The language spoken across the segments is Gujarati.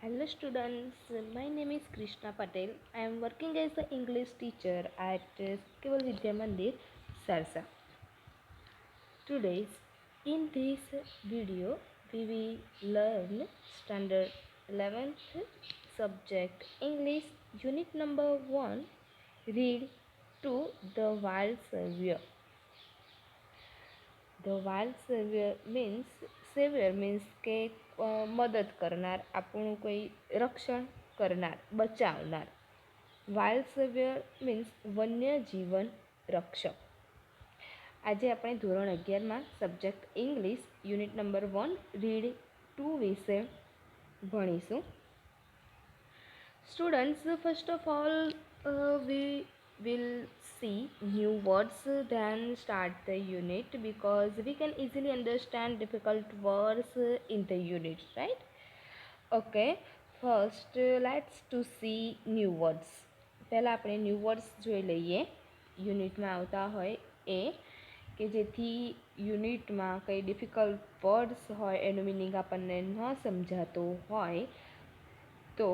Hello students, my name is Krishna Patel. I am working as an English teacher at Keval Vidya Mandir, Sarsa. Today, in this video, we will learn Standard 11th subject English Unit number 1, Read to the Wild Savior. The wild savior means કે મદદ કરનાર, આપણું કોઈ રક્ષણ કરનાર, બચાવનાર. વાઇલ્ડ સેવિયર મીન્સ વન્ય જીવન રક્ષક. આજે આપણે ધોરણ 11માં subject English unit number 1 read 2 વિશે ભણીશું. Students, first of all, we will see new words, then start the unit because we can easily understand difficult words in the unit, right? Okay, first let's to see new words. પહેલાં આપણે ન્યૂ વર્ડ્સ જોઈ લઈએ. યુનિટમાં આવતા હોય એ કે જેથી યુનિટમાં કંઈ ડિફિકલ્ટ વર્ડ્સ હોય એનું મિનિંગ આપણને ન સમજાતો હોય તો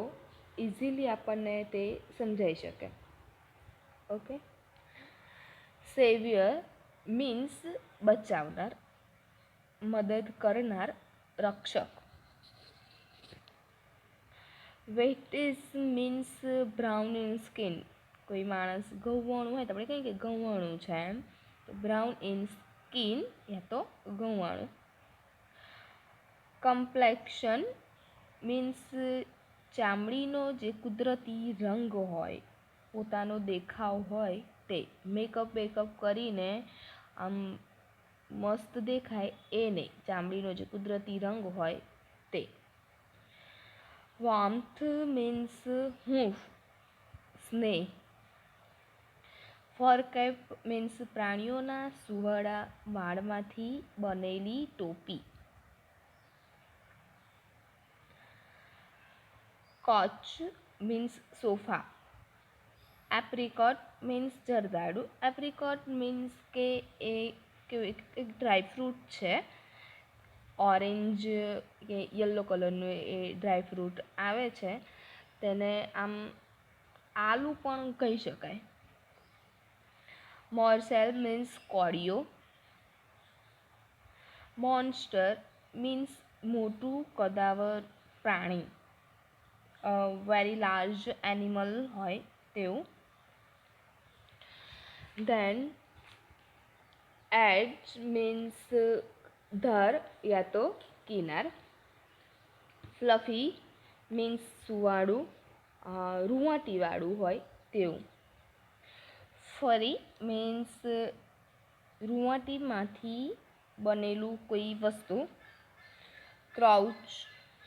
ઇઝીલી આપણને તે સમજાઈ શકે. ઓકે, સેવિયર મીન્સ બચાવનાર, મદદ કરનાર, રક્ષક. વેઇટિસ મીન્સ બ્રાઉન ઇન સ્કિન. કોઈ માણસ ગૌવાણું હોય તો આપણે કહીએ કે ગૌવાણું છે એમ, તો બ્રાઉન ઇન સ્કિન યા તો ગૌવાણું. કમ્પ્લેક્શન મીન્સ ચામડીનો જે કુદરતી રંગ હોય, પોતાનો દેખાવ હોય તે. મેકઅપ કરીને આમ મસ્ત દેખાય એ નહીં, ચામડીનો જે કુદરતી રંગ હોય તે. વાર્મથ મીન્સ હૂંફ, સ્નેહ. ફર કેપ મીન્સ પ્રાણીઓના સુવડા વાળમાંથી બનેલી ટોપી. Coach means sofa. Apricot means જરદાળુ. એપ્રિકોટ મીન્સ કે એ એક ડ્રાય ફ્રૂટ છે. ઓરેન્જ કે યલો કલરનું એ ડ્રાય ફ્રૂટ આવે છે, તેને આમ આલુ પણ કહી શકાય. મોરસેલ મીન્સ કોળીઓ. મોન્સ્ટર મીન્સ મોટું કદાવર પ્રાણી, વેરી લાર્જ એનિમલ હોય તેવું. ધેન એડ્જ મીન્સ ધાર યા તો કિનાર. ફ્લફી મીન્સ સુવાળું, રૂંવાટીવાળું હોય તેવું. ફરી મીન્સ રૂંવાટીમાંથી બનેલું કોઈ વસ્તુ. ક્રાઉચ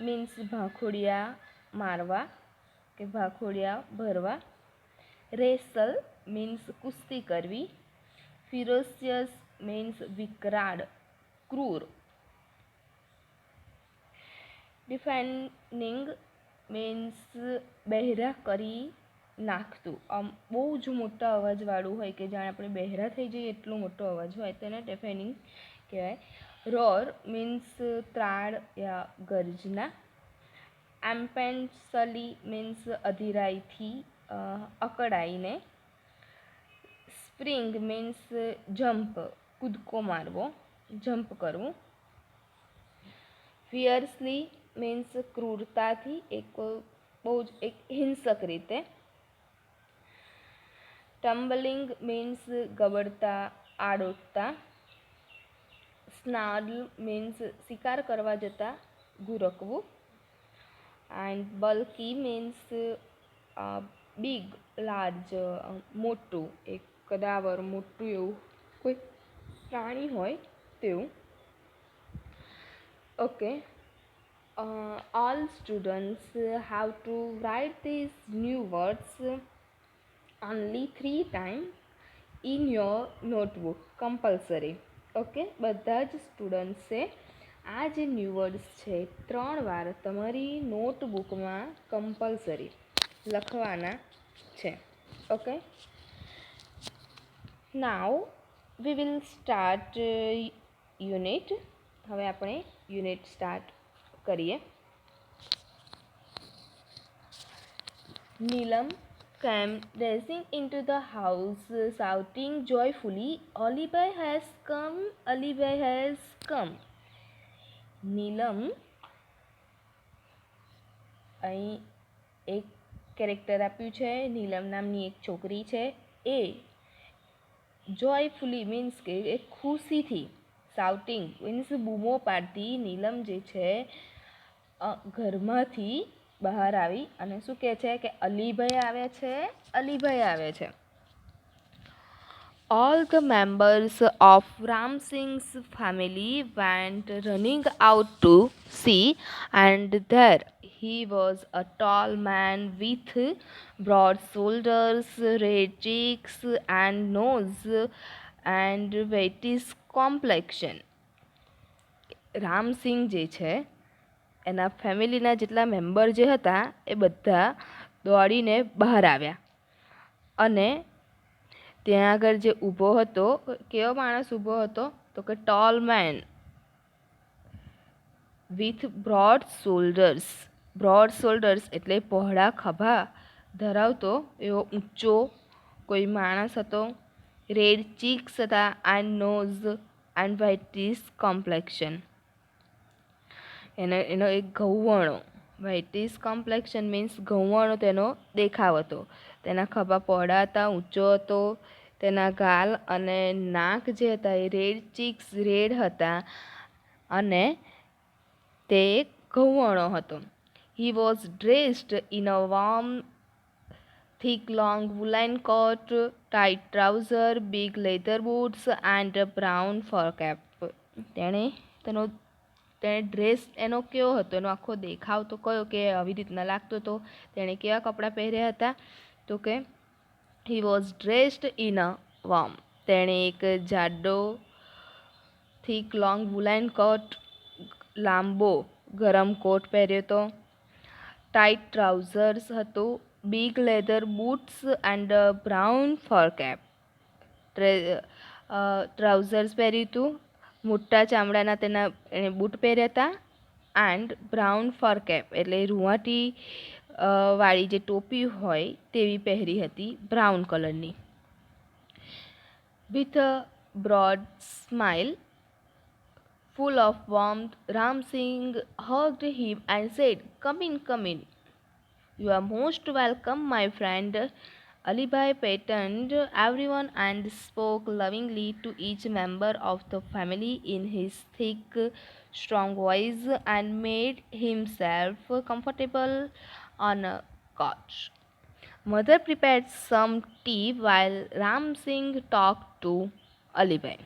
મીન્સ ભાખોડિયા મારવા કે ભાખોડિયા ભરવા. રેસલ મીન્સ કુસ્તી કરવી. ફિરોસિયસ મીન્સ વિકરાળ, ક્રૂર. ડિફેન્ડિંગ મીન્સ બહેરા કરી નાખતું, આમ બહુ જ મોટા અવાજવાળું હોય કે જાણે આપણે બહેરા થઈ જઈએ એટલો મોટો અવાજ હોય તેને ડિફેન્ડિંગ કહેવાય. રોર મીન્સ ત્રાડ યા ગર્જના. એમ્પેન્સલી મીન્સ અધીરાઈથી, અકળાઈને. સ્પ્રિંગ મીન્સ જમ્પ, કૂદકો મારવો, જમ્પ કરવું. ફિયર્સલી મીન્સ ક્રૂરતાથી, એક બહુ જ એક હિંસક રીતે. ટમ્બલિંગ મીન્સ ગબડતા, આડોટતા. સ્નાર્લ મીન્સ શિકાર કરવા જતાં ગુરકવું. And bulky means big, large, મોટું, એક કદાવર મોટું એવું કોઈ પ્રાણી હોય તેવું. Okay, all students have to write these new words only 3 times in your notebook, compulsory. Okay, બધા જ સ્ટુડન્ટ્સે આ જે ન્યૂ વર્ડ્સ છે 3 વાર તમારી નોટબુકમાં કમ્પલસરી લખવાના છે. Okay, now we will start unit. હવે આપણે યુનિટ સ્ટાર્ટ કરીએ. Neelam came racing into the house, shouting joyfully, Alibai has come, Alibai has come. નીલમ અહીં એક કેરેક્ટર આપ્યું છે. નીલમ નામની એક છોકરી છે. એ જોયફુલી મીન્સ કે એ ખુશીથી, શાઉટિંગ મીન્સ બૂમો પાડતી નીલમ જે છે ઘરમાંથી બહાર આવી અને શું કહે છે કે અલીભાઈ આવે છે, અલીભાઈ આવે છે. All the members of Ram Singh's family went running out to see, and there he was, a tall man with broad shoulders, red cheeks and nose, and whitish complexion. Ramsinh જે છે એના ફેમિલીના જેટલા મેમ્બર જે હતા એ બધા દોડીને બહાર આવ્યા અને ત્યાં આગળ જે ઊભો હતો, કેવો માણસ ઊભો હતો તો કે tall man with broad shoulders. Broad shoulders એટલે પહોળા ખભા ધરાવતો એવો ઊંચો કોઈ માણસ હતો. રેડ ચીક્સ હતા and nose and whitish complexion. એનો એક ઘઉંવણો, વ્હાઇટિશ કોમ્પ્લેક્શન મીન્સ ઘઉંવણો તેનો દેખાવ હતો. તેના ખભા પહોળા હતા, ઊંચો હતો. તેના ગાલ અને નાક જે હતા એ રેડ ચીક્સ રેડ હતા અને તે ઘઉંવણો હતો. He was dressed in a warm thick long woolen coat, tight trouser, big leather boots and a brown fur cap. તેણે ડ્રેસ એનો કેવો હતો, એનો આખો દેખાવ તો કયો કે આવી રીતના લાગતો હતો. તેણે કેવા કપડાં પહેર્યા હતા તો કે he was dressed in a warm. તેણે એક જાડો થીક લોંગ વુલાઇન કોટ, લાંબો ગરમ કોટ પહેર્યો હતો. ટાઈટ ટ્રાઉઝર્સ હતું, big leather boots and brown fur cap. Trousers પહેર્યું હતું, મોટા ચામડાના તેના એણે બૂટ પહેર્યા હતા એન્ડ બ્રાઉન ફર કેપ એટલે રૂંવાટી વાળી જે ટોપી હોય તેવી પહેરી હતી, બ્રાઉન કલરની. With a broad smile full of warmth, Ram Singh hugged him and said, "Come in, come in. You are most welcome, my friend." Alibhai petted everyone and spoke lovingly to each member of the family in his thick, strong voice and made himself comfortable on a couch. Mother prepared some tea while Ram Singh talked to Alibhai.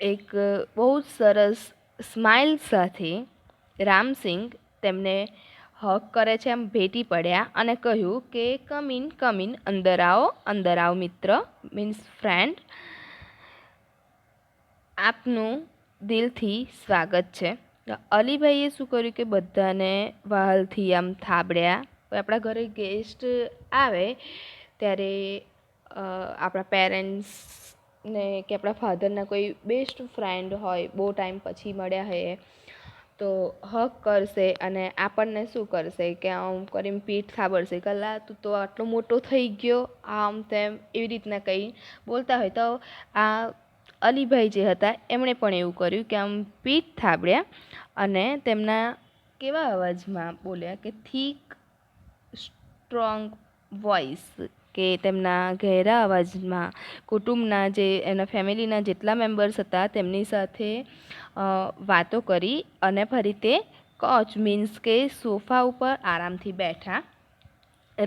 એક બહુ સરસ સ્માઇલ સાથે રામસિંહ તેમને હક કરે છે, એમ ભેટી પડ્યા અને કહ્યું કે કમ ઇન અંદર આવો મિત્ર મીન્સ ફ્રેન્ડ. આપનું દિલથી સ્વાગત છે. અલીભાઈએ શું કર્યું કે બધાને વહાલથી આમ થાબડ્યા. આપણા ઘરે ગેસ્ટ આવે ત્યારે આપણા પેરેન્ટ્સ ને કે આપણા ફાધરના કોઈ બેસ્ટ ફ્રેન્ડ હોય, બહુ ટાઈમ પછી મળ્યા હોય તો હક કરશે અને આપણને શું કરશે કે આમ કરીને પીઠ થાબડશે, કલા તું તો આટલો મોટો થઈ ગયો, આમ તેમ એવી રીતના કંઈ બોલતા હોય. તો આ અલીભાઈ જે હતા એમણે પણ એવું કર્યું કે આમ પીઠ થાબડ્યા અને તેમના કેવા અવાજમાં બોલ્યા કે થીક સ્ટ્રોંગ વોઇસ, કે તેમના ઘેરા અવાજમાં કુટુંબના જે એના ફેમિલીના જેટલા મેમ્બર્સ હતા તેમની સાથે વાતો કરી અને ફરી તે કોચ મીન્સ કે સોફા ઉપર આરામથી બેઠા.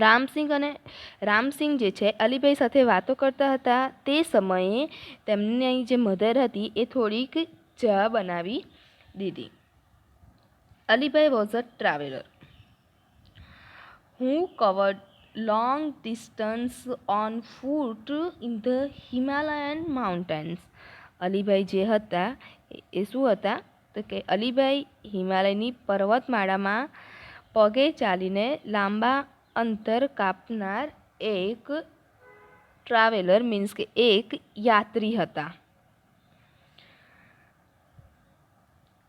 રામસિંહ જે છે અલીભાઈ સાથે વાતો કરતા હતા તે સમયે તેમની જે મધર હતી એ થોડીક ચા બનાવી દીધી. Alibhai was a traveller who covered long distance on foot in the Himalayan mountains. Alibhai જે હતા એ શું હતા તો કે અલીભાઈ હિમાલયની પર્વતમાળામાં પગે ચાલીને લાંબા અંતર કાપનાર એક ટ્રાવેલર મીન્સ કે એક યાત્રી હતા.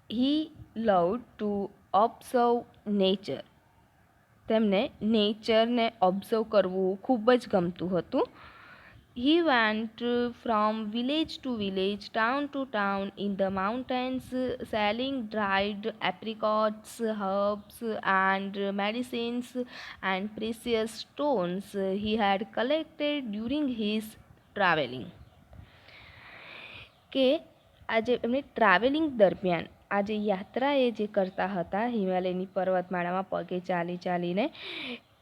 He loved to observe nature. તેમને નેચરને ઓબ્ઝર્વ કરવું ખૂબ જ ગમતું હતું. He went from village to village, town to town in the mountains, selling dried apricots, herbs, and medicines and precious stones he had collected during his traveling. કે આજે એમની ટ્રાવેલિંગ દરમિયાન આજે યાત્રા એ જે કરતા હતા હિમાલયની પર્વતમાળામાં પગે ચાલી ચાલીને,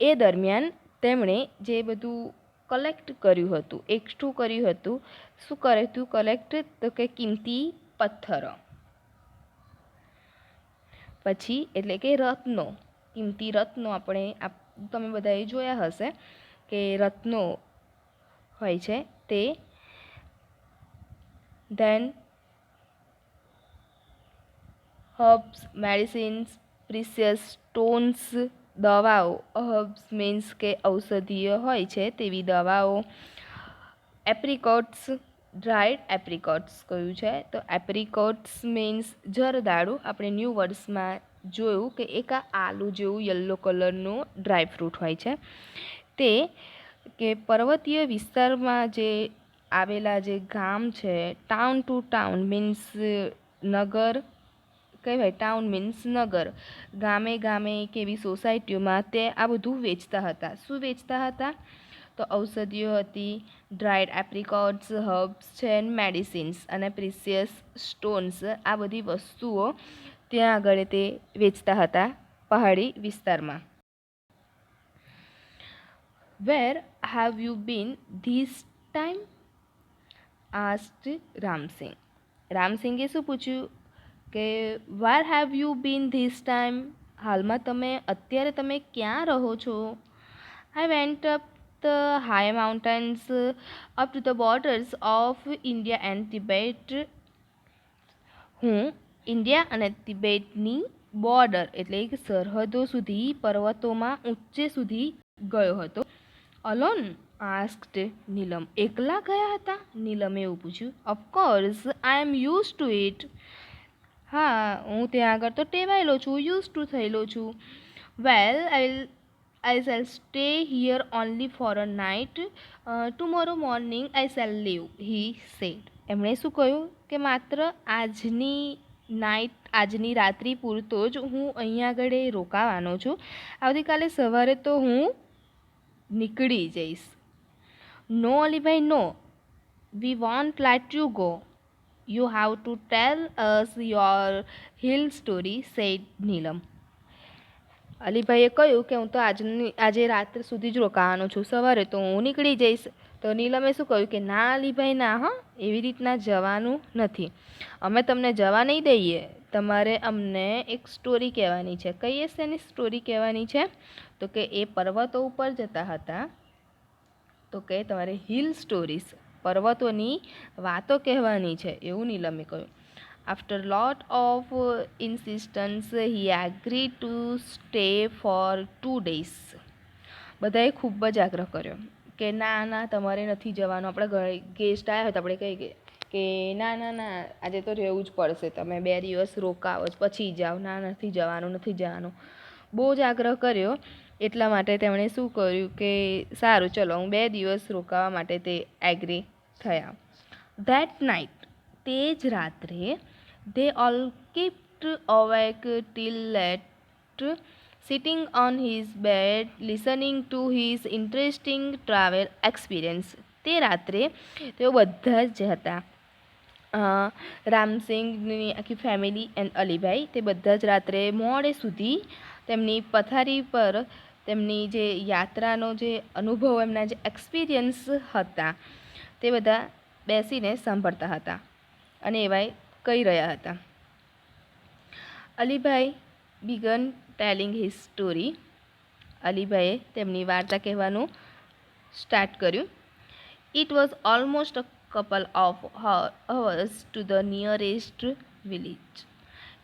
એ દરમિયાન તેમણે જે બધું કલેક્ટ કર્યું હતું, એકઠું કર્યું હતું. શું કર્યું હતું કલેક્ટ? તો કે કિંમતી પથ્થરો, પછી એટલે કે રત્નો, કિંમતી રત્નો. આપણે તમે બધાએ જોયા હશે કે રત્નો હોય છે તે. Then herbs, medicines, precious stones, દવાઓ. હર્બ્સ મીન્સ કે ઔષધીય હોય છે તેવી દવાઓ. એપ્રિકોટ્સ, ડ્રાઈડ એપ્રિકોટ્સ કહ્યું છે. તો એપ્રિકોટ્સ મીન્સ જરદાળુ. આપણે ન્યૂ વર્ડ્સમાં જોયું કે એક આ આલુ જેવું યલો કલરનું ડ્રાય ફ્રૂટ હોય છે તે. કે પર્વતીય વિસ્તારમાં જે આવેલા જે ગામ છે, ટાઉન ટુ ટાઉન મીન્સ નગર કહેવાય. ટાઉન મીન્સ નગર. ગામે ગામે કેવી સોસાયટીઓમાં તે આ બધું વેચતા હતા. શું વેચતા હતા? તો ઔષધિઓ હતી, ડ્રાઈડ એપ્રિકોટ્સ, હર્બ્સ છે, મેડિસિન્સ અને પ્રિસિયસ સ્ટોન્સ. આ બધી વસ્તુઓ ત્યાં આગળ તે વેચતા હતા પહાડી વિસ્તારમાં. Where have you been this time? Asked Ramsingh. રામસિંગે શું પૂછ્યું કે where have you been this time? હાલમાં અત્યારે તમે ક્યાં રહો છો? I went up the high mountains up to the borders of India and Tibet. હું ઇન્ડિયા અને તિબેટની બોર્ડર એટલે કે સરહદો સુધી, પર્વતોમાં ઊંચે સુધી ગયો હતો. અલોન? આસ્ક્ડ નીલમ. એકલા ગયા હતા? નીલમે એવું પૂછ્યું. Of course I am use to it. હા, હું ત્યાં આગળ તો ટેવાયેલો છું, યુઝ ટુ થયેલો છું. Well I shall stay here only for a night. Tomorrow morning I shall leave, he said. એમણે શું કહ્યું કે માત્ર આજની રાત્રિ પૂરતો જ હું અહીંયા આગળ રોકાવાનો છું. આવતીકાલે સવારે તો હું નીકળી જઈશ. No Alibhai, no, we won't let you go. You have to tell us your hill story, said Neelam. અલીભાઈએ કહ્યું કે હું તો આજે રાત્રે સુધી જ રોકાવાનો છું, સવારે તો હું નીકળી જઈશ. તો નીલમે શું કહ્યું કે ના અલીભાઈ ના, હા, એવી રીતના જવાનું નથી. અમે તમને જવા નહીં દઈએ. તમારે અમને એક સ્ટોરી કહેવાની છે. કઈ શેની સ્ટોરી કહેવાની છે? તો કે એ પર્વતો ઉપર જતા હતા. તો કે તમારે હિલ સ્ટોરીઝ, પર્વતોની વાતો કહેવાની છે, એવું નીલમે કહ્યું. After lot of insistence he agree to stay for 2 days. બધાએ ખૂબ જ આગ્રહ કર્યો કે ના ના, તમારે નથી જવાનું. આપણે ગેસ્ટ આવ્યા હોય તો આપણે કહીએ કે ના ના ના, આજે તો રહેવું જ પડશે, તમે 2 દિવસ રોકાવો જ પછી જાઓ. ના, નથી જવાનું, નથી જવાનું. બહુ જ આગ્રહ કર્યો. એટલા માટે તેમણે શું કર્યું કે સારું ચલો, હું 2 દિવસ રોકાવા માટે તે એગ્રી થયા. ધેટ નાઇટ, તે જ રાત્રે, they all kept awake till late, sitting on his bed, listening to his interesting travel experience. તે રાત્રે તેઓ બધા જ હતા, રામસિંહની આખી ફેમિલી એન્ડ અલીભાઈ, તે બધા જ રાત્રે મોડે સુધી તેમની પથારી પર તેમની જે યાત્રાનો જે અનુભવ, એમના જે એક્સપિરિયન્સ હતા તે બધા બેસીને સાંભળતા હતા અને એવાય કહી રહ્યા હતા. Alibhai began telling his story. અલીભાઈએ તેમની વાર્તા કહેવાનું સ્ટાર્ટ કર્યું. It was almost a couple of hours to the nearest village.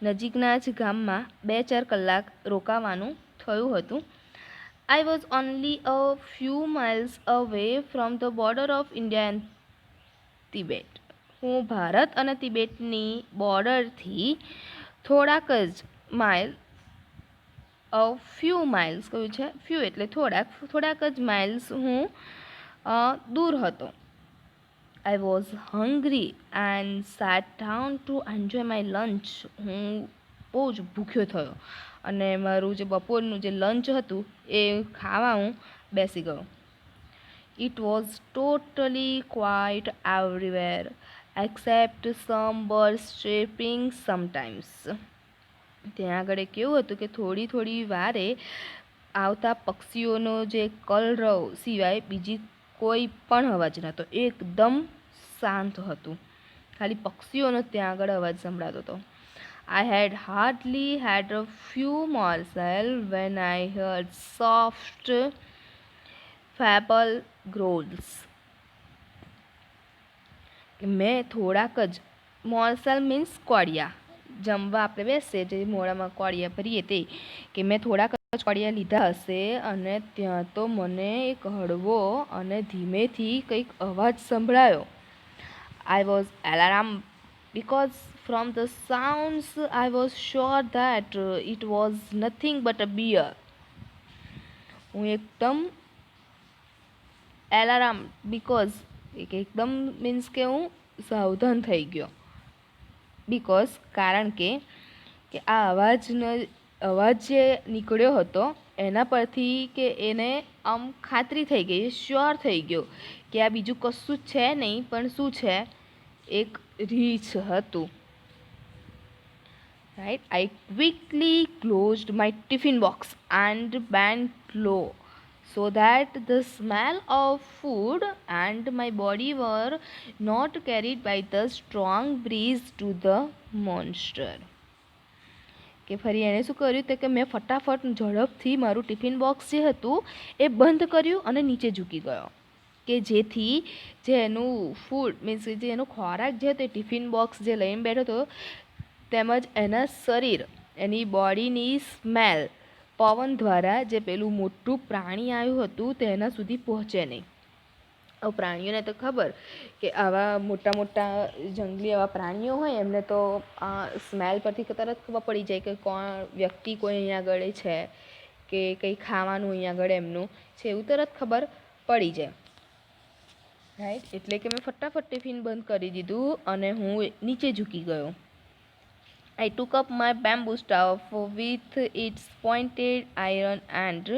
નજીકના જ ગામમાં 2-4 કલાક રોકાવાનું થયું હતું. I was only a few miles away from the border of India and Tibet. હું ભારત અને તિબેટની બોર્ડરથી થોડાક જ માઇલ ફ્યુ માઇલ્સ કહ્યું છે, ફ્યુ એટલે થોડાક જ માઇલ્સ હું દૂર હતો. I was hungry and set down to enjoy my lunch. હું બહુ જ ભૂખ્યો થયો અને મારું જે બપોરનું જે લંચ હતું એ ખાવા હું બેસી ગયો. It was totally quiet everywhere except some birds chirping sometimes. ત્યાં આગળ કેવું હતું કે થોડી વારે આવતા પક્ષીઓનો જે કલરવ સિવાય બીજી કોઈ પણ અવાજ નહોતો. એકદમ શાંત હતું, ખાલી પક્ષીઓનો ત્યાં આગળ અવાજ સંભળાતો હતો. I had hardly had a few morsels when I heard soft feeble growls. મેં થોડાક જ મોર્સલ મીન્સ કોળિયા, જમવા આપણે બેસીએ જે મોડામાં કોળિયા ભરીએ તે, કે મેં થોડાક જ કોળિયા લીધા હશે અને ત્યાં તો મને એક હળવો અને ધીમેથી કંઈક અવાજ સંભળાયો. I was alarmed because from the sounds I was sure that it was nothing but a bear. હું એકદમ એલાર્મ બીકોઝ એકદમ મીન્સ કે હું સાવધાન થઈ ગયો. બીકોઝ કારણ કે આ અવાજ જે નીકળ્યો હતો એના પરથી કે એને આમ ખાતરી થઈ ગઈ, શ્યોર થઈ ગયો કે આ બીજું કશું જ છે નહીં પણ શું છે, એક રીંછ હતું. Right. I quickly closed my tiffin box and bent low so that the smell of food and my body were not carried by the strong breeze to the monster. કે ફરી એણે શું કર્યું તો કે મેં ફટાફટ ઝડપથી મારું ટિફિન બોક્સ જે હતું એ બંધ કર્યું અને નીચે ઝૂકી ગયો, કે જેથી જે એનું ફૂડ મીન્સ જે એનો ખોરાક જે હતો એ ટિફિન બોક્સ જે લઈને બેઠો હતો તેમજ એના શરીર, એની બોડીની સ્મેલ પવન દ્વારા જે પેલું મોટું પ્રાણી આવ્યું હતું તેના સુધી પહોંચે નહીં. હવે પ્રાણીઓને તો ખબર કે આવા મોટા જંગલી એવા પ્રાણીઓ હોય એમને તો સ્મેલ પરથી તરત ખબર પડી જાય કે કોણ વ્યક્તિ કોઈ અહીંયા આગળ છે કે કંઈ ખાવાનું અહીંયા આગળ એમનું છે, એવું તરત ખબર પડી જાય. રાઈટ. એટલે કે મેં ફટાફટ ટિફિન બંધ કરી દીધું અને હું નીચે ઝૂકી ગયો. I took up my bamboo staff with its pointed iron end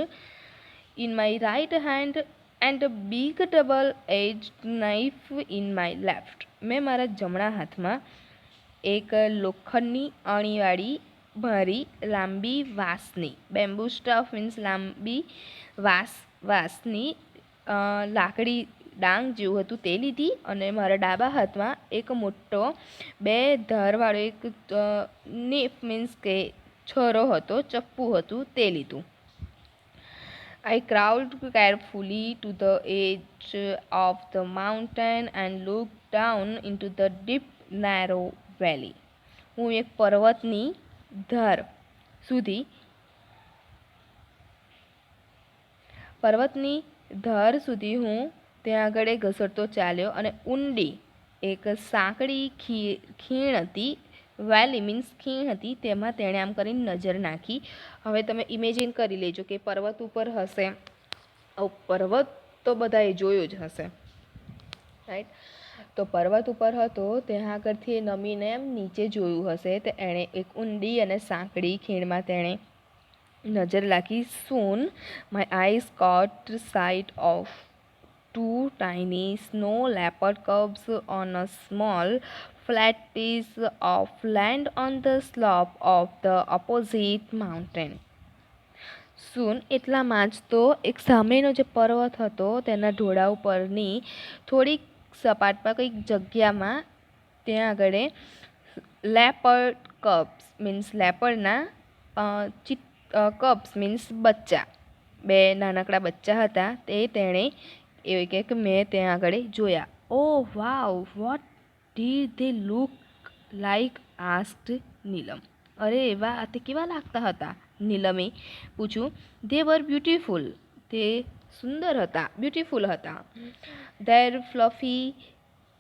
in my right hand and a big double-edged knife in my left. મેં મારા જમણા હાથમાં એક લોખંડની અણીવાળી મારી લાંબી વાંસની, બેમ્બુ સ્ટફ મીન્સ લાંબી વાંસની લાકડી ડાંગ જેવું હતું તે લીધી અને મારા ડાબા હાથમાં એક મોટો 2 ધારવાળો એક નીફ મીન્સ કે છરો હતો, ચપ્પુ હતું તે લીધું. I crawled carefully to the edge of the mountain and looked down into the deep narrow valley. હું એક પર્વતની ધાર સુધી હું ત્યાં આગળ ઘસરતો ચાલ્યો અને ઊંડી એક સાંકડી ખીણ હતી, વેલી મીન્સ ખીણ હતી, તેમાં તેણે આમ કરીને નજર નાખી. હવે તમે ઇમેજિન કરી લેજો કે પર્વત ઉપર હશે, પર્વત તો બધાએ જોયો જ હશે. રાઈટ. તો પર્વત ઉપર હતો ત્યાં આગળથી નમીને એમ નીચે જોયું હશે તો એણે એક ઊંડી અને સાંકડી ખીણમાં તેણે નજર રાખી. Soon my eyes caught sight of 2 tiny snow leopard cubs on a small flat piece of land on the slope of the opposite mountain. Soon એટલામાં જ તો એક સામેનો જે પર્વત હતો તેના ઢોળા ઉપરની થોડીક સપાટમાં કંઈક જગ્યામાં ત્યાં આગળ લેપર્ડ કબ્સ મીન્સ લેપર્ડના કબ્સ મીન્સ બચ્ચા, 2 નાનકડા બચ્ચા હતા તે તેણે એવું કહે કે મેં ત્યાં આગળ જોયા. Oh wow, what did they look like? asked નીલમ. અરે વાહ, તે કેવા લાગતા હતા? નીલમે પૂછ્યું. They were beautiful. તે સુંદર હતા, બ્યુટીફુલ હતા. Their fluffy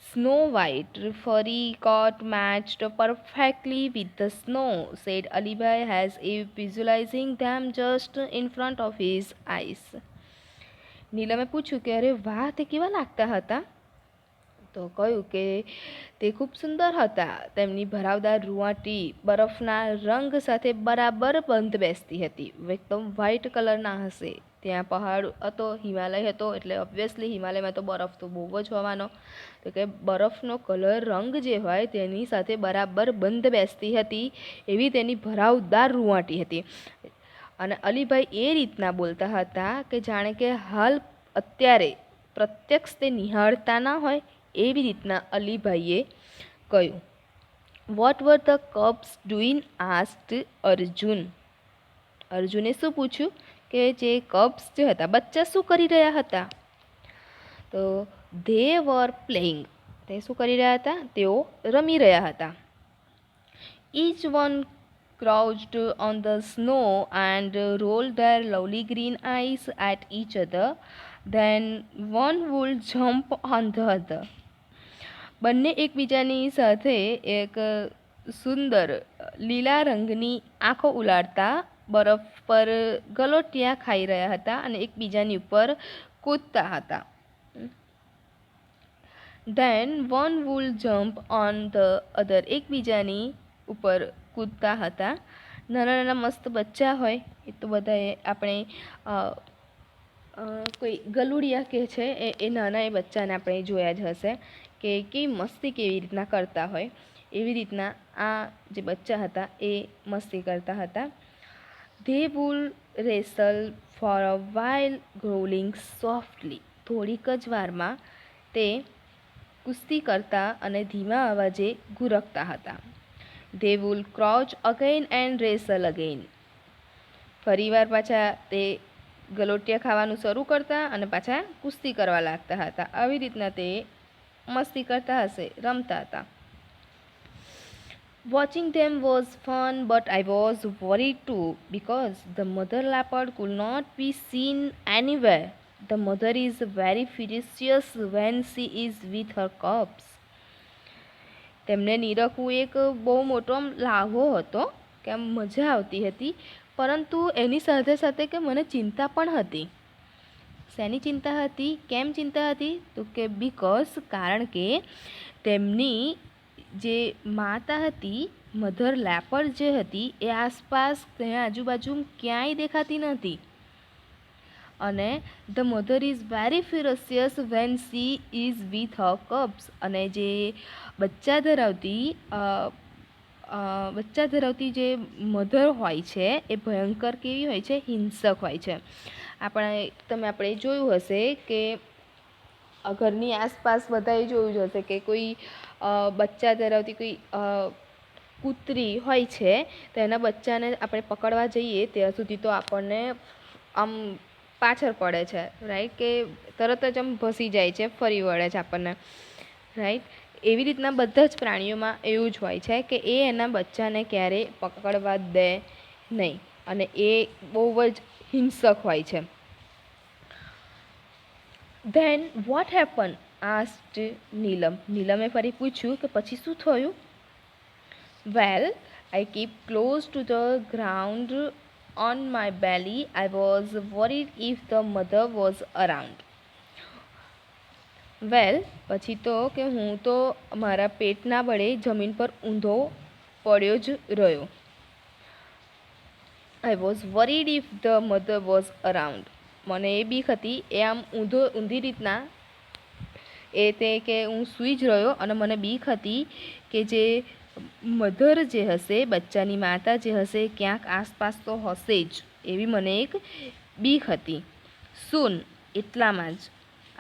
Snow White furry coat matched perfectly with the snow, said Alibai as if visualizing them just in front of his eyes. નીલમે પૂછ્યું કે અરે વાહ તે કેવા લાગતા હતા તો કહ્યું કે તે ખૂબ સુંદર હતા. તેમની ભરાવદાર રૂંવાટી બરફના રંગ સાથે બરાબર બંધ બેસતી હતી. એકદમ વ્હાઇટ કલરના હશે. ત્યાં પહાડ હતો, હિમાલય હતો, એટલે ઓબ્વિયસલી હિમાલયમાં તો બરફ તો બહુ જ હોવાનો. તો કે બરફનો કલર રંગ જે હોય તેની સાથે બરાબર બંધ બેસતી હતી એવી તેની ભરાવદાર રૂંવાટી હતી. અને અલીભાઈ એ રીતના બોલતા હતા કે જાણે કે હાલ અત્યારે પ્રત્યક્ષ તે નિહાળતા ના હોય એવી રીતના અલીભાઈએ કહ્યું. What were the cubs doing asked Arjun. અર્જુને શું પૂછ્યું કે જે કપ્સ જે હતા બચ્ચા શું કરી રહ્યા હતા તો ધે વર પ્લેઇંગ. તે શું કરી રહ્યા હતા તેઓ રમી રહ્યા હતા. Each one crouched on the snow and rolled their lovely green eyes at each other. Then one would jump on the other. બંને એકબીજાની સાથે એક સુંદર લીલા રંગની આંખો ઉલાડતા બરફ પર ગલોટિયા ખાઈ રહ્યા હતા અને એકબીજાની ઉપર કૂદતા હતા. Then one would jump on the other. એકબીજાની ઉપર કૂદતા હતા. નાના નાના મસ્ત બચ્ચા હોય એ તો બધાએ આપણે કોઈ ગલુડિયા કહે છે એ નાના એ બચ્ચાને આપણે જોયા જ હશે કે કેવી મસ્તી કેવી રીતના કરતા હોય એવી રીતના આ જે બચ્ચા હતા એ મસ્તી કરતા હતા. They would wrestle for a while growling softly. થોડીક જ વારમાં તે કુસ્તી કરતા અને ધીમા અવાજે ગુરકતા હતા. They would crouch again and wrestle again. ફરીવાર પાછા તે ગલોટિયા ખાવાનું શરૂ કરતા અને પાછા કુસ્તી કરવા લાગતા હતા. આવી રીતના તે મસ્તી કરતા હશે, રમતા હતા. Watching them was fun, but I was worried too because the mother leopard could not be seen anywhere. The mother is very ferocious when she is with her cubs. તેમને નીરખવું એક બહુ મોટો લાહવો હતો કે આમ મજા આવતી હતી, પરંતુ એની સાથે સાથે કે મને ચિંતા પણ હતી. શેની ચિંતા હતી, કેમ ચિંતા હતી તો કે બિકોઝ કારણ કે તેમની જે માતા હતી મધર લેપર્ડ જે હતી એ આસપાસ ત્યાં આજુબાજુ ક્યાંય દેખાતી નથી. અને the mother is very ferocious when she is with her cubs. અને જે બચ્ચા ધરાવતી જે મધર હોય છે એ ભયંકર કેવી હોય છે, હિંસક હોય છે. આપણે જોયું હશે કે ઘરની આસપાસ બધાએ જોયું જ હશે કે કોઈ બચ્ચા ધરાવતી કોઈ કૂતરી હોય છે તો એના બચ્ચાને આપણે પકડવા જઈએ ત્યાં સુધી તો આપણને આમ પાછળ પડે છે, રાઈટ, કે તરત જ આમ ભસી જાય છે, ફરી વળે છે આપણને, રાઈટ. એવી રીતના બધા જ પ્રાણીઓમાં એવું જ હોય છે કે એ એના બચ્ચાને ક્યારેય પકડવા દે નહીં અને એ બહુ જ હિંસક હોય છે. Then what happen asked Neelam. નીલમે ફરી પૂછ્યું કે પછી શું થયું. Well I keep close to the ground on my belly. I was worried if the mother was around. વેલ પછી તો કે હું તો મારા પેટના બળે જમીન પર ઊંધો પડ્યો જ રહ્યો. I was worried if the mother was around. મને એ બીક હતી, એ આમ ઊંધી રીતના એ તે કે હું સૂઈ જ રહ્યો અને મને બીક હતી કે જે મધર જે હશે, બચ્ચાની માતા જે હશે ક્યાંક આસપાસ તો હશે જ, એવી મને એક બીક હતી. સૂન એટલામાં જ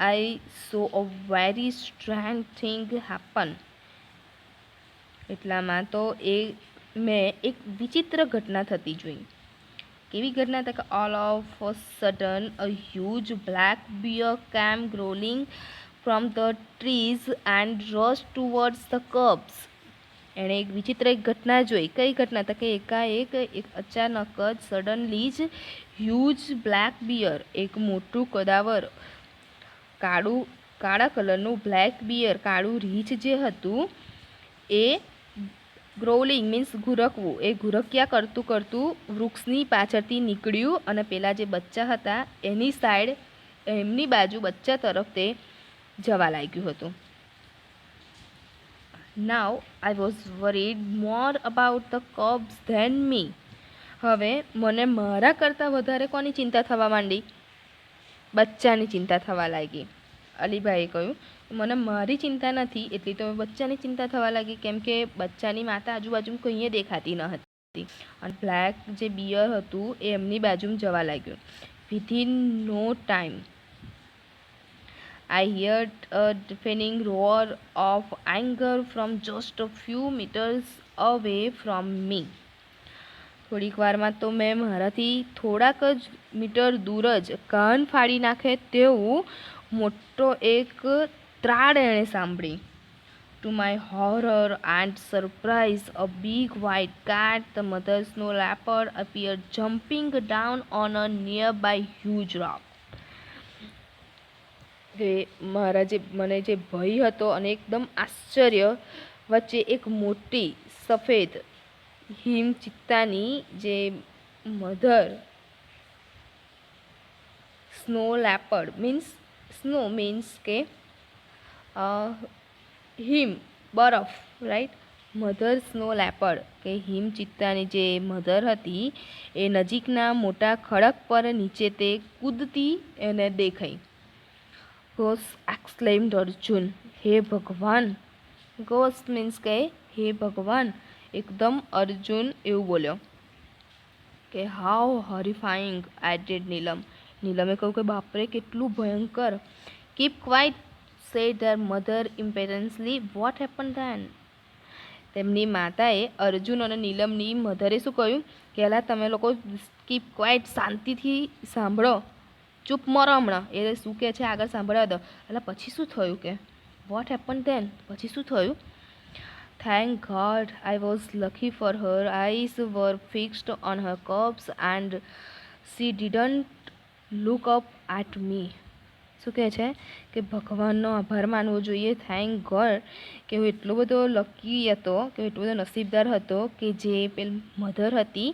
I saw a very strange thing happen. એટલામાં તો મેં એક વિચિત્ર ઘટના થતી જોઈ. કેવી ઘટના હતા કે all of a sudden a huge black bear came growling from the trees and rush towards the cubs. એણે એક વિચિત્ર એક ઘટના જોઈ. કઈ ઘટના હતા કે એકાએક એક અચાનક જ સડનલી જ હ્યુજ બ્લેક બિયર, એક મોટું કદાવર, કાળું કાળા કલરનું બ્લેક બિયર કાળું રીંછ જે હતું એ ગ્રોલિંગ મીન્સ ઘુરકવું, એ ઘુરક્યા કરતું કરતું વૃક્ષની પાછળથી નીકળ્યું અને પેલા જે બચ્ચા હતા એની સાઈડ, એમની બાજુ બચ્ચા તરફ તે જવા લાગ્યું હતું. Now I was worried more about the cubs then me. હવે મને મારા કરતાં વધારે કોની ચિંતા થવા માંડી? બચ્ચાની ચિંતા થવા લાગી. અલીભાઈએ કહ્યું મને મારી ચિંતા નથી એટલી તો બચ્ચાની ચિંતા થવા લાગી, કેમ કે બચ્ચાની માતા આજુબાજુમાં કંઈએ દેખાતી ન હતી અને બ્લેક જે બિયર હતું એ એમની બાજુમાં જવા લાગ્યું. Within no time I heard a deafening roar of anger from just a few meters away from me. થોડીક વારમાં તો મેં મારાથી થોડાક જ મીટર દૂર જ કાન ફાડી નાખે તેવું મોટો એક ત્રાડ એણે સાંભળી. To my horror and surprise, a big white cat, the mother snow leopard, appeared jumping down on a nearby huge rock. મને જે ભય હતો અને એકદમ આશ્ચર્ય વચ્ચે એક મોટી સફેદ હિમચિત્તાની જે મધર સ્નો લેપર્ડ મીન્સ કે હિમ બરફ, રાઈટ, મધર સ્નો લેપર્ડ કે હિમચિત્તાની જે મધર હતી એ નજીકના મોટા ખડક પર નીચે તે કૂદતી એને દેખાઈ. Ghost exclaimed Arjun. હે ભગવાન. Ghost મીન્સ કે હે ભગવાન. એકદમ અર્જુન એવું બોલ્યો કે હાઉ હોરિફાઈંગ એડેડ નીલમ. નીલમે કહ્યું કે બાપરે કેટલું ભયંકર. Keep quite said their mother impatiently. What happened then? તેમની માતાએ અર્જુન અને નીલમની મધરે શું કહ્યું કે એલા તમે લોકો કીપ ક્વાઇટ, શાંતિથી સાંભળો, ચૂપ મરો હમણાં. એ શું કહે છે આગળ સાંભળવા દો. એટલે પછી શું થયું કે વોટ હેપન ધેન, પછી શું થયું? Thank God I was lucky for her eyes were fixed on her cubs and she didn't look up at me. શું કહે છે કે ભગવાનનો આભાર માનવો જોઈએ, થેન્ક ગોડ કે હું એટલો બધો લકી હતો, કે એટલો બધો નસીબદાર હતો કે જે પેલી મધર હતી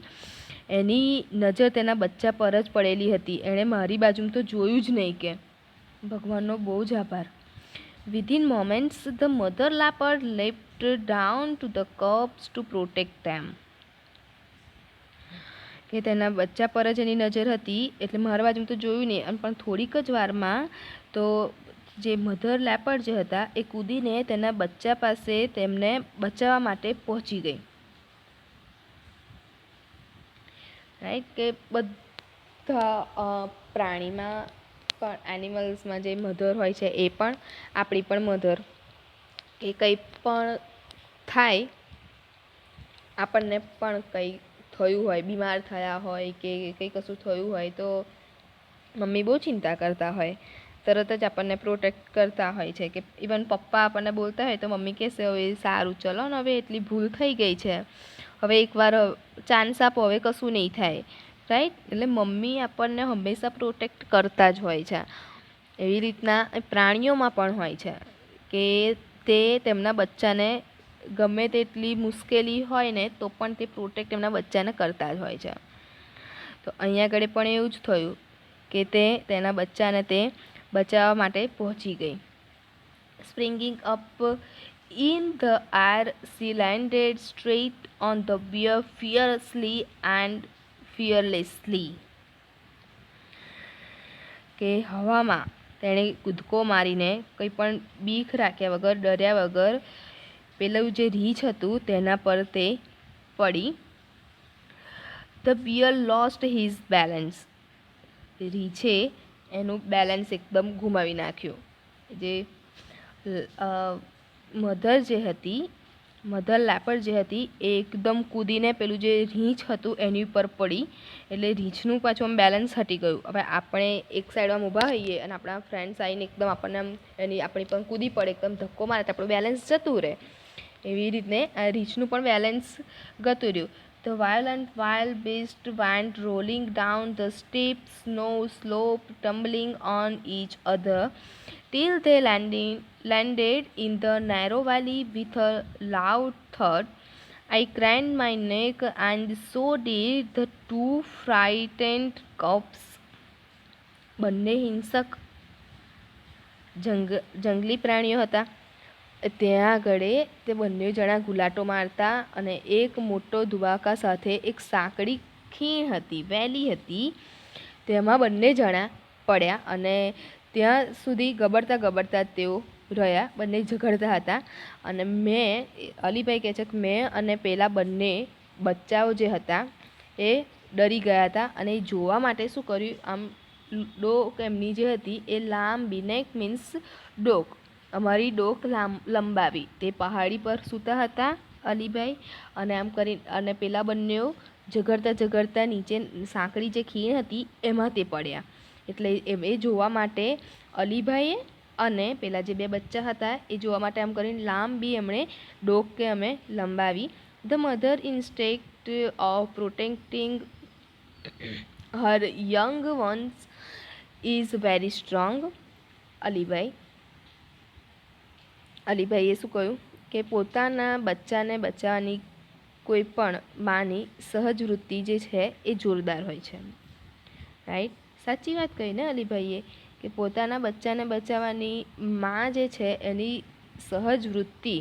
એની નજર તેના બચ્ચા પર જ પડેલી હતી, એણે મારી બાજુમાં તો જોયું જ નહીં. કે ભગવાનનો બહુ જ આભાર. Within moments the mother leopard leapt down to the cubs to protect them. કે તેના બચ્ચા પર જ એની નજર હતી એટલે મારા બાજુમાં તો જોયું નહીં, પણ થોડીક જ વારમાં તો જે મધર લેપર્ડ જે હતા એ કૂદીને તેના બચ્ચા પાસે તેમને બચાવવા માટે પહોંચી ગઈ. રાઈટ, કે બધા પ્રાણીમાં પણ એનિમલ્સમાં જે મધર હોય છે એ પણ આપણી પણ મધર, કે કંઈ પણ થાય આપણને પણ કંઈ થયું હોય, બીમાર થયા હોય કે કંઈ કશું થયું હોય તો મમ્મી બહુ ચિંતા કરતા હોય, તરત જ આપણને પ્રોટેક્ટ કરતા હોય છે. કે ઇવન પપ્પા આપણને બોલતા હોય તો મમ્મી કહેશે હવે સારું ચલો ને, હવે એટલી ભૂલ થઈ ગઈ છે, હવે એકવાર ચાન્સ આપો, હવે કશું નહીં થાય, રાઈટ. એટલે મમ્મી આપણને હંમેશા પ્રોટેક્ટ કરતા જ હોય છે. એવી રીતના પ્રાણીઓમાં પણ હોય છે કે તે તેમના બચ્ચાને ગમે તેટલી મુશ્કેલી હોય ને તો પણ તે પ્રોટેક્ટ એમના બચ્ચાને કરતા જ હોય છે. તો અહીંયા આગળ પણ એવું જ થયું કે તે તેના બચ્ચાને તે બચાવવા માટે પહોંચી ગઈ. Springing up in the air she landed straight on the bear fiercely and fearlessly. કે હવામાં તેણે કૂદકો મારીને કંઈ પણ બીક રાખ્યા વગર, ડર્યા વગર પેલું જે રીંછ હતું તેના પર તે પડી. The bear lost his balance. રીંછે એનું બેલેન્સ એકદમ ગુમાવી નાખ્યું. જે મધર જે હતી, મધર લેપર્ડ જે હતી એ એકદમ કૂદીને પેલું જે રીંછ હતું એની ઉપર પડી એટલે રીંછનું પાછું આમ બેલેન્સ હટી ગયું. હવે આપણે એક સાઈડમાં ઊભા હોઈએ અને આપણા ફ્રેન્ડ્સ આવીને એકદમ આપણને આમ એની આપણી પણ કૂદી પડે, એકદમ ધક્કો મારે તો આપણું બેલેન્સ જતું રહે. એવી રીતને આ રીંછનું પણ બેલેન્સ ગતું રહ્યું. The violent wild beast went rolling down the steep snow slope, tumbling on each other till they landed in the narrow valley with a loud thud. I craned my neck, and so did the two frightened cubs. બંને હિંસક જંગલી પ્રાણીઓ હતા. ત્યાં આગળ તે બંને જણા ગુલાટો મારતા અને એક મોટો ધુવાકા સાથે એક સાંકડી ખીણ હતી, વેલી હતી, તેમાં બંને જણા પડ્યા અને ત્યાં સુધી ગબડતા ગબડતા તેઓ રહ્યા. બંને ઝઘડતા હતા અને અલીભાઈ કહે છે કે મેં અને પેલા બંને બચ્ચાઓ જે હતા એ ડરી ગયા હતા અને એ જોવા માટે શું કર્યું, આમ ડોક એમની જે હતી એ લાંબી, નેક મીન્સ ડોક, અમારી ડોક લંબાવી. તે પહાડી પર સૂતા હતા અલીભાઈ અને આમ કરી અને પેલા બંનેઓ ઝઘડતા ઝઘડતા નીચે સાંકડી જે ખીણ હતી એમાં તે પડ્યા. એટલે એ જોવા માટે અલીભાઈએ અને પેલા જે બે બચ્ચા હતા એ જોવા માટે આમ કરીને લાંબી એમણે ડોક કે અમે લંબાવી. The mother instinct of protecting her young ones is very strong. અલીભાઈએ શું કહ્યું કે પોતાના બચ્ચાને બચાવવાની કોઈ પણ માની સહજ વૃત્તિ જે છે એ જોરદાર હોય છે. રાઈટ, સાચી વાત કહી ને અલીભાઈએ કે પોતાના બચ્ચાને બચાવવાની માં જે છે એની સહજ વૃત્તિ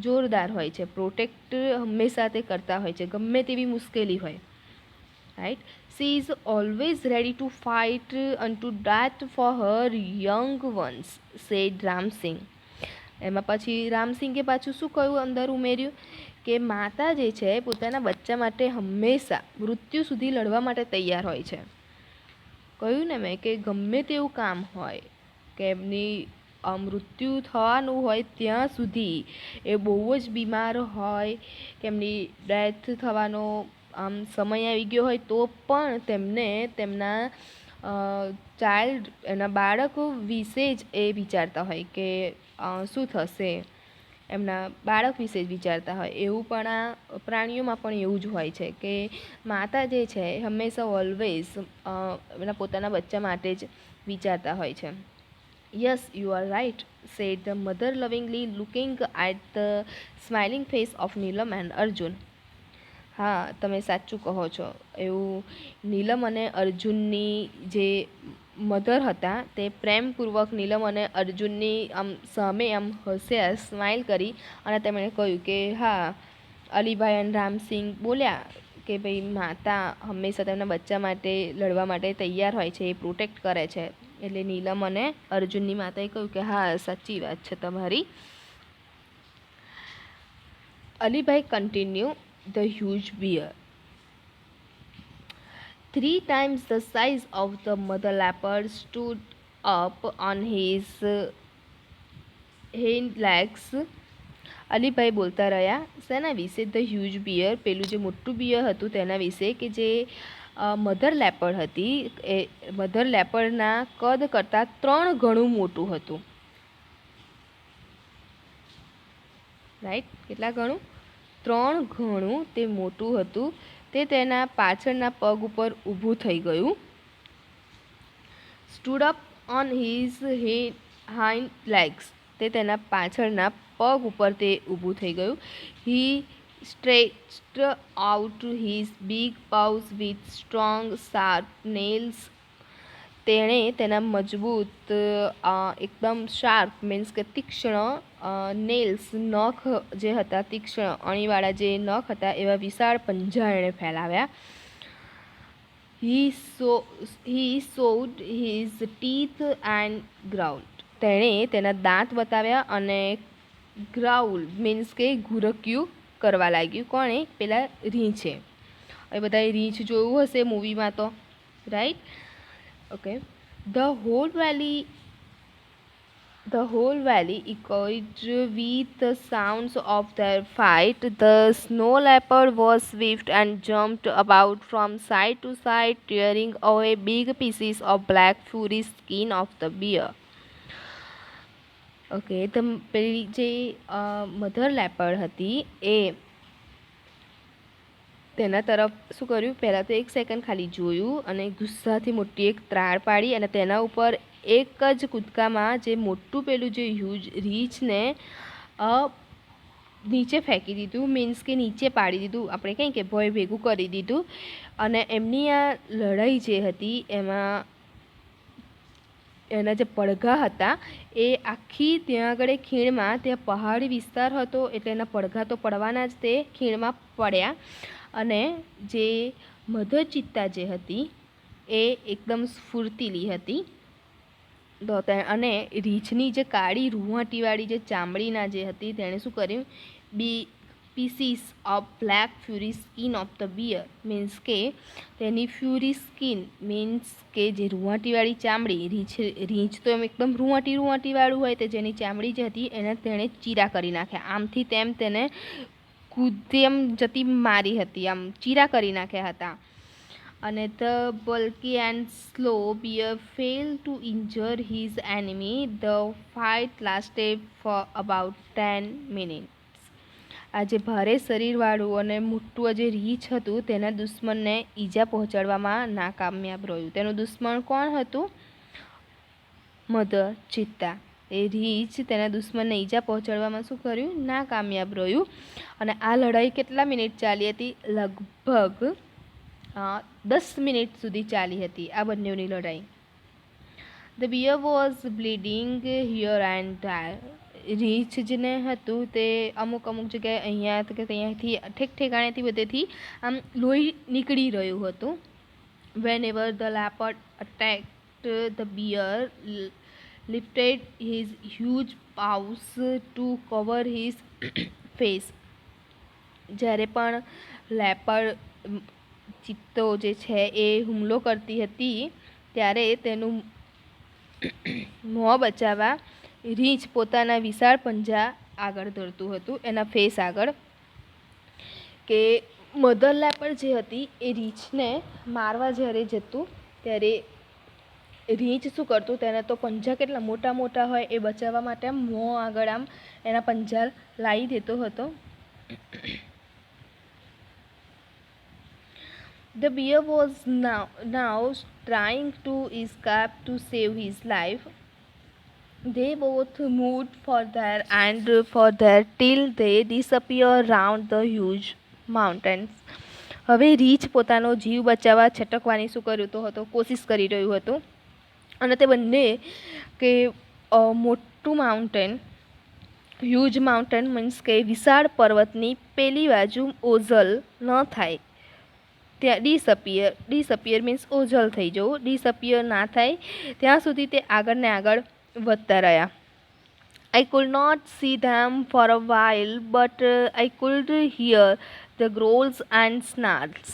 જોરદાર હોય છે. પ્રોટેક્ટ હંમેશા તે કરતા હોય છે ગમે તેવી મુશ્કેલી હોય. Right, she is always ready to fight unto death for her young ones, said Ramsing. એમાં પછી રામસિંગે પાછું શું કહ્યું, અંદર ઉમેર્યું કે માતા જે છે પોતાના બચ્ચા માટે હંમેશા મૃત્યુ સુધી લડવા માટે તૈયાર હોય છે. કહ્યું ને મેં કે ગમે તેવું કામ હોય કે એમની મૃત્યુ થવાનું હોય ત્યાં સુધી, એ બહુ જ બીમાર હોય કે એમની ડેથ થવાનો આમ સમય આવી ગયો હોય તો પણ તેમને તેમના ચાઇલ્ડ, એના બાળકો વિશે જ એ વિચારતા હોય કે શું થશે, એમના બાળક વિશે જ વિચારતા હોય. એવું પણ આ પ્રાણીઓમાં પણ એવું જ હોય છે કે માતા જે છે હંમેશા ઓલવેઝ એના પોતાના બચ્ચા માટે જ વિચારતા હોય છે. Yes, you are right, said the mother lovingly looking at the smiling face of Neelam and Arjun. હા, તમે સાચું કહો છો. એવું નીલમ અને અર્જુનની જે મધર હતા તે પ્રેમપૂર્વક નીલમ અને અર્જુનની આમ સામે આમ હસ્યા, સ્માઇલ કરી અને તેમણે કહ્યું કે હા, અલીભાઈ અને રામસિંગ બોલ્યા કે ભાઈ માતા હંમેશા તેમના બચ્ચા માટે લડવા માટે તૈયાર હોય છે, એ પ્રોટેક્ટ કરે છે. એટલે નીલમ અને અર્જુનની માતાએ કહ્યું કે હા, સાચી વાત છે તમારી. Alibhai continue, the huge bear, 3 times the size of the mother leopard, stood up on his hind legs. Alibhai બોલતા રહ્યા શેના વિશે? ધ હ્યુજ બિયર, પેલું જે મોટું બિયર હતું તેના વિશે કે જે મધર લેપર્ડ હતી એ મધર લેપર્ડના કદ કરતાં 3 ગણું મોટું હતું. રાઈટ, કેટલા ગણું? 3 ગણું તે મોટું હતું. તે તેના પાછળના પગ ઉપર ઊભું થઈ ગયું. Stood up on his hind legs, તે તેના પાછળના પગ ઉપર તે ઊભું થઈ ગયું. He stretched out his big paws with strong sharp nails, તેણે તેના મજબૂત એકદમ શાર્પ મીન્સ કે તીક્ષ્ણ નેલ્સ, નખ જે હતા તીક્ષ્ણ અણીવાળા જે નખ હતા એવા વિશાળ પંજા એણે ફેલાવ્યા. હી શોડ હિઝ ટીથ એન્ડ ગ્રાઉલ્ડ, તેણે તેના દાંત બતાવ્યા અને ગ્રાઉલ મીન્સ કે ઘુરક્યું કરવા લાગ્યું. કોણે? પેલા રીંછે. એ બધાએ રીંછ જોયું હશે મૂવીમાં તો, right? Okay, the whole valley echoed with the sounds of their fight. The snow leopard was swift and jumped about from side to side, tearing away big pieces of black furry skin of the bear. Okay, પેલી જે મધર લેપર્ડ હતી એ તેના તરફ શું કર્યું, પહેલાં તો 1 સેકન્ડ ખાલી જોયું અને ગુસ્સાથી મોટી એક ત્રાડ પાડી અને તેના ઉપર એક જ કૂદકામાં જે મોટું પેલું જે હ્યુજ રીંછને નીચે ફેંકી દીધું, મીન્સ કે નીચે પાડી દીધું, આપણે કંઈ કે ભોંય ભેગું કરી દીધું. અને એમની આ લડાઈ જે હતી એમાં એના જે પડઘા હતા એ આખી ત્યાં આગળ ખીણમાં, ત્યાં પહાડી વિસ્તાર હતો એટલે એના પડઘા તો પડવાના જ, તે ખીણમાં પડ્યા. અને જે મધર ચિત્તા જે હતી એ એકદમ સ્ફૂર્તિલી હતી. અને રીંછની જે કાળી રૂંવાટીવાળી જે ચામડીના જે હતી તેણે શું કર્યું, pieces of black furry skin of the bear, means કે તેની ફ્યુરી સ્કિન મીન્સ કે જે રૂંવાટીવાળી ચામડી, રીંછ તો એમ એકદમ રૂંવાટીવાળું હોય, તે જેની ચામડી જે હતી એને તેણે ચીરા કરી નાખ્યા, આમથી તેમ તેને કૂદેમ જતી મારી હતી, આમ ચીરા કરી નાખ્યા હતા. અને the bulky and slow bear fell to injure his enemy. The fight lasted for about 10 minutes. આ જે ભારે શરીરવાળું અને મોટું જે રીંછ હતું તેના દુશ્મનને ઈજા પહોંચાડવામાં નાકામયાબ રહ્યું. તેનું દુશ્મન કોણ હતું? મધર ચિત્તા. એ રીંછ તેના દુશ્મનને ઈજા પહોંચાડવામાં શું કર્યું? નાકામયાબ રહ્યું. અને આ લડાઈ કેટલા મિનિટ ચાલી હતી? લગભગ 10 મિનિટ સુધી ચાલી હતી આ બંનેની લડાઈ. The bear was bleeding here and there. રીંછ જેને હતું તે અમુક જગ્યાએ અહીંયા કે અહીંયાથી ઠેકાણેથી બધેથી આમ લોહી નીકળી રહ્યું હતું. Whenever the leopard attacked the bear lifted his huge paws to cover his face. જ્યારે પણ લેપર્ડ ચિત્તો જે છે એ હુમલો કરતી હતી ત્યારે તેનું મોં બચાવવા રીંછ પોતાના વિશાળ પંજા આગળ ધરતું હતું એના ફેસ આગળ. કે મધર લેપર્ડ જે હતી એ રીંછને મારવા જ્યારે જતું ત્યારે રીંછ શું કરતું, તેને તો પંજા કેટલા મોટા મોટા હોય એ બચાવવા માટે આમ મોં આગળ આમ એના પંજા લાવી દેતો હતો. The bear was now trying to escape to save his life. They both moved further till they disappeared round the huge mountains. હવે રીંછ પોતાનો જીવ બચાવવા છટકવાની શું કર્યું હતો, કોશિશ કરી રહ્યું હતું. અને તે બંને કે મોટું માઉન્ટેન, હ્યુજ માઉન્ટેન મીન્સ કે વિશાળ પર્વતની પેલી બાજુ ઓઝલ ન થાય ત્યાં ડિસઅપિયર મીન્સ ઓઝલ થઈ જવું, ડિસઅપિયર ના થાય ત્યાં સુધી તે આગળ ને આગળ વધતા રહ્યા. I could not see them for a while, but I could hear the growls and snarls.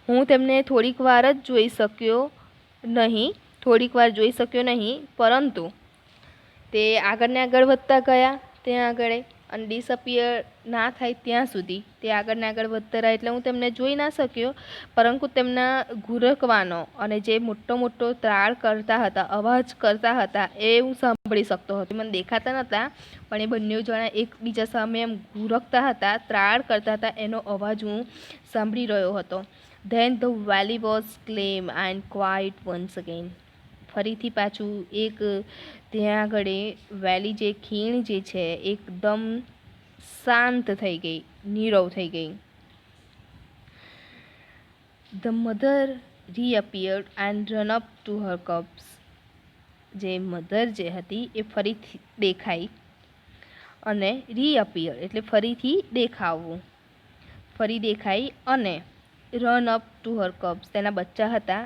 હું તેમને થોડીક વાર જોઈ શક્યો નહીં, પરંતુ તે આગળ ને આગળ વધતા ગયા ત્યાં આગળ અને ડિસઅપિયર ના થાય ત્યાં સુધી તે આગળ ને આગળ વધતા રહ્યા. એટલે હું તેમને જોઈ ના શક્યો, પરંતુ તેમના ઘુરકવાનો અને જે મોટો ત્રાળ કરતા હતા, અવાજ કરતા હતા એ હું સાંભળી શકતો હતો. મને દેખાતા નહોતા પણ એ બંને જણા એકબીજા સામે એમ ઘુરકતા હતા, ત્રાળ કરતા હતા, એનો અવાજ હું સાંભળી રહ્યો હતો. Then the valley was calm and quiet once again. ફરીથી પાછું એક ત્યાં આગળ વેલી જે ખીણ જે છે એકદમ શાંત થઈ ગઈ, નીરવ થઈ ગઈ. The mother reappeared and ran up to her cubs. જે મધર જે હતી એ ફરીથી દેખાઈ અને રીઅપિયર એટલે ફરીથી દેખાવું, ફરી દેખાઈ અને run up to her cubs તેના બચ્ચા હતા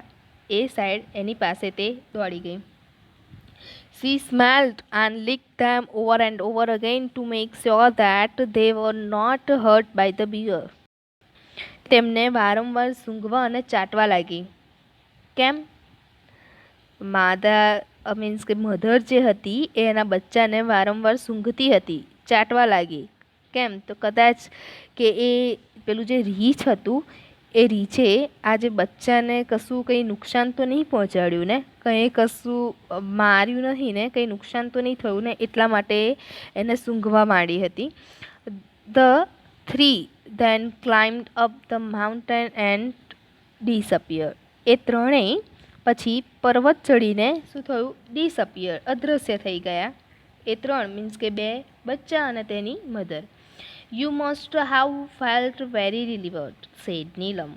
એ સાઈડ એની પાસે તે દોડી ગઈ. She smelled and licked them over and over again to make sure that they were not hurt by the bear. તેમને વારંવાર સૂંઘવા અને ચાટવા લાગી. કેમ? માદા મીન્સ કે મધર જે હતી એ એના બચ્ચાને વારંવાર સૂંઘતી હતી, ચાટવા લાગી. કેમ? તો કદાચ કે એ પેલું જે રીંછ હતું એ રીંછે આ જે બચ્ચાને કશું કંઈ નુકસાન તો નહીં પહોંચાડ્યું ને, કંઈ કશું માર્યું નહીં ને, કંઈ નુકસાન તો નહીં થયું ને, એટલા માટે એને સૂંઘવા માંડી હતી. The 3 then climbed up the mountain and disappeared. એ ત્રણેય પછી પર્વત ચડીને શું થયું? ડિસઅપિયર, અદૃશ્ય થઈ ગયા. એ ત્રણ મીન્સ કે બે બચ્ચા અને તેની mother. You must have felt very relieved, said Neelam.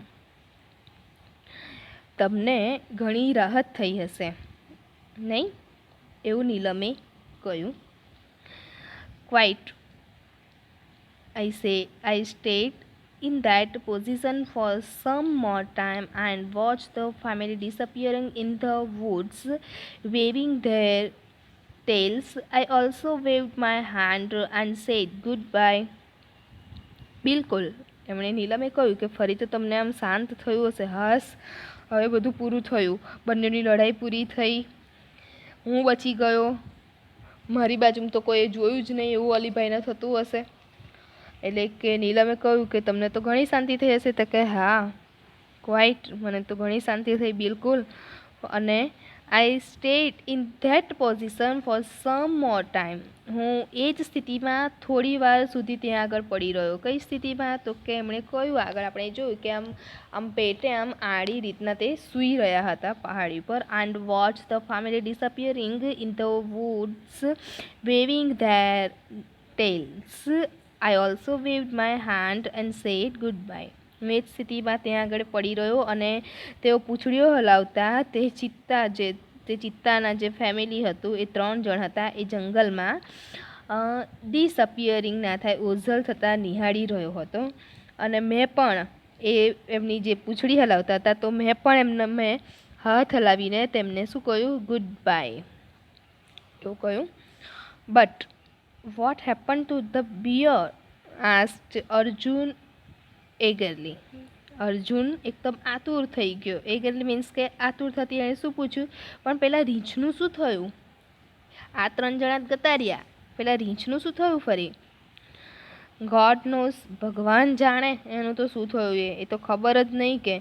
તમને ઘણી રાહત થઈ હશે, નહીં? એવું નીલમે કહ્યું. Quite. I stayed in that position for some more time and watched the family disappearing in the woods, waving their tails. I also waved my hand and said goodbye. બિલકુલ, એમણે નીલમે કહ્યું કે ફરી તો તમને આમ શાંત થયું હશે. હાશ, હવે બધું પૂરું થયું, બંનેની લડાઈ પૂરી થઈ, હું બચી ગયો, મારી બાજુમાં તો કોઈ જોયું જ નહીં એવું અલીભાઈને થતું હશે. એટલે કે નીલમે કહ્યું કે તમને તો ઘણી શાંતિ થઈ હશે. તો કે હા, ક્વાઇટ, મને તો ઘણી શાંતિ થઈ, બિલકુલ. અને I stayed in that position for some more time. હું એ જ સ્થિતિમાં થોડી વાર સુધી ત્યાં આગળ પડી રહ્યો. કઈ સ્થિતિમાં? તો કે એમણે કહ્યું, આગળ આપણે જોયું કે આમ પેટે આમ આડી રીતના તે સૂઈ રહ્યા હતા પહાડી પર. And watch the family disappearing in the woods, waving their tails. I also waved my hand and said good bye. હું એ જ સ્થિતિમાં ત્યાં આગળ પડી રહ્યો અને તેઓ પૂંછડીઓ હલાવતા તે ચિત્તાના જે ફેમિલી હતું, એ 3 જણ હતા, એ જંગલમાં ડિસઅપિયરિંગ ના થાય, ઓઝલ થતાં નિહાળી રહ્યો હતો. અને મેં પણ એમની જે પૂંછડી હલાવતા હતા, તો મેં પણ મેં હાથ હલાવીને તેમને શું કહ્યું? ગુડ બાય એવું કહ્યું. But what happened to the bear? asked Arjun eagerly. Arjun એકદમ આતુર થઈ ગયો. eagerly મીન્સ કે આતુર થતી. એણે શું પૂછ્યું? પણ પેલા રીંછનું શું થયું? આ 3 જણા જતા રહ્યા, પેલા રીંછનું શું થયું ફરી? ગોડ નોઝ, ભગવાન જાણે એનું તો શું થયું, એ તો ખબર જ નહીં. કે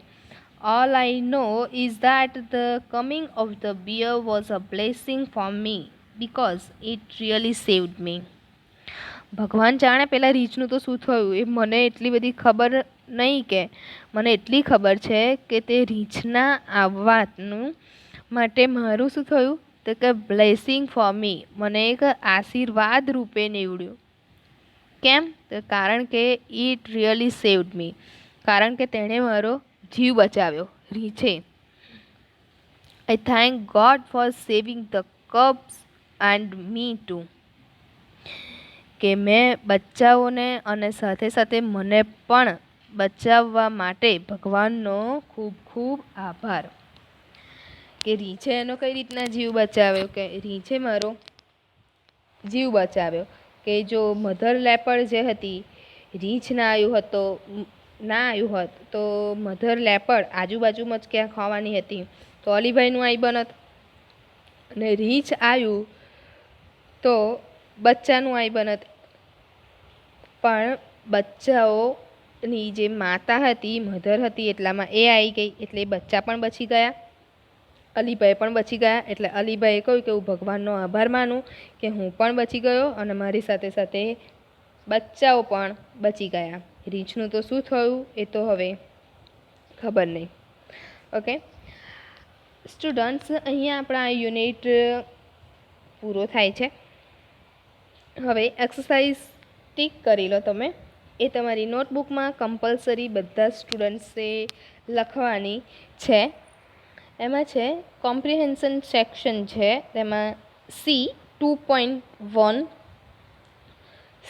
all I know is that the coming of the bear was a blessing for me because it really saved me. ભગવાન જાણે પેલા રીંછનું તો શું થયું, એ મને એટલી બધી ખબર નહીં. કે મને એટલી ખબર છે કે તે રીંછના આવવાનું માટે મારું શું થયું? તો કે બ્લેસિંગ ફોર મી, મને એક આશીર્વાદ રૂપે નીવડ્યું. કેમ? તો કારણ કે ઇટ રિયલી સેવ્ડ મી, કારણ કે તેણે મારો જીવ બચાવ્યો, રીંછે. I thank God for saving the cubs and me too. કે મેં બચ્ચાઓને અને સાથે સાથે મને પણ બચાવવા માટે ભગવાનનો ખૂબ ખૂબ આભાર. કે રીંછે એનો કઈ રીતના જીવ બચાવ્યો? કે રીંછે મારો જીવ બચાવ્યો. કે જો મધર લેપડ જે હતી, રીંછ ના આવ્યું હોત તો મધર લેપડ આજુબાજુમાં જ ક્યાં ખવાની હતી, તો અલીભાઈનું આઈ બનત. અને રીંછ આવ્યું તો બચ્ચાનું આઈ બનત. પણ બચ્ચાઓની જે માતા હતી, મધર હતી, એટલામાં એ આવી ગઈ, એટલે બચ્ચા પણ બચી ગયા, અલીભાઈ પણ બચી ગયા. એટલે અલીભાઈએ કહ્યું કે હું ભગવાનનો આભાર માનું કે હું પણ બચી ગયો અને મારી સાથે સાથે બચ્ચાઓ પણ બચી ગયા. રીંછનું તો શું થયું એ તો હવે ખબર નહીં. ઓકે સ્ટુડન્ટ્સ, અહીંયા આપણા યુનિટ પૂરો થાય છે. હવે એક્સરસાઇઝ ટીક કરી લો તમે. એ તમારી નોટબુકમાં કમ્પલસરી બધા સ્ટુડન્ટ્સે લખવાની છે. એમાં છે કોમ્પ્રિહેન્શન સેક્શન છે, તેમાં C2.1,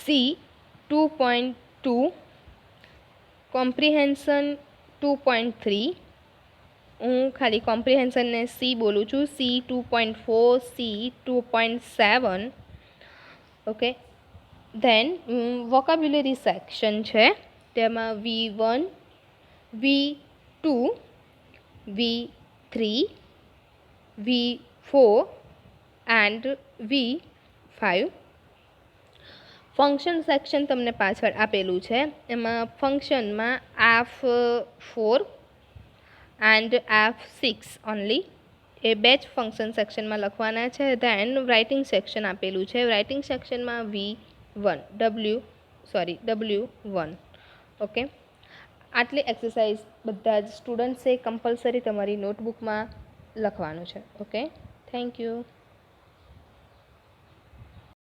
C2.2, કોમ્પ્રિહેન્શન 2.3. હું ખાલી કોમ્પ્રિહેન્શનને C બોલું છું. C2.4, C2.7. Okay then vocabulary section છે, તેમાં V1, V2, V3, V4 and V5. Function section તમને પાછળ આપેલું છે. એમાં ફંક્શનમાં F4 એન્ડ F6 ઓનલી, એ 2 જ ફંક્શન સેક્શનમાં લખવાના છે. ધેન રાઇટિંગ સેક્શન આપેલું છે. રાઇટિંગ સેક્શનમાં W1. ઓકે, આટલી એક્સરસાઇઝ બધા જ સ્ટુડન્ટ્સે કમ્પલસરી તમારી નોટબુકમાં લખવાનું છે. Okay, thank you.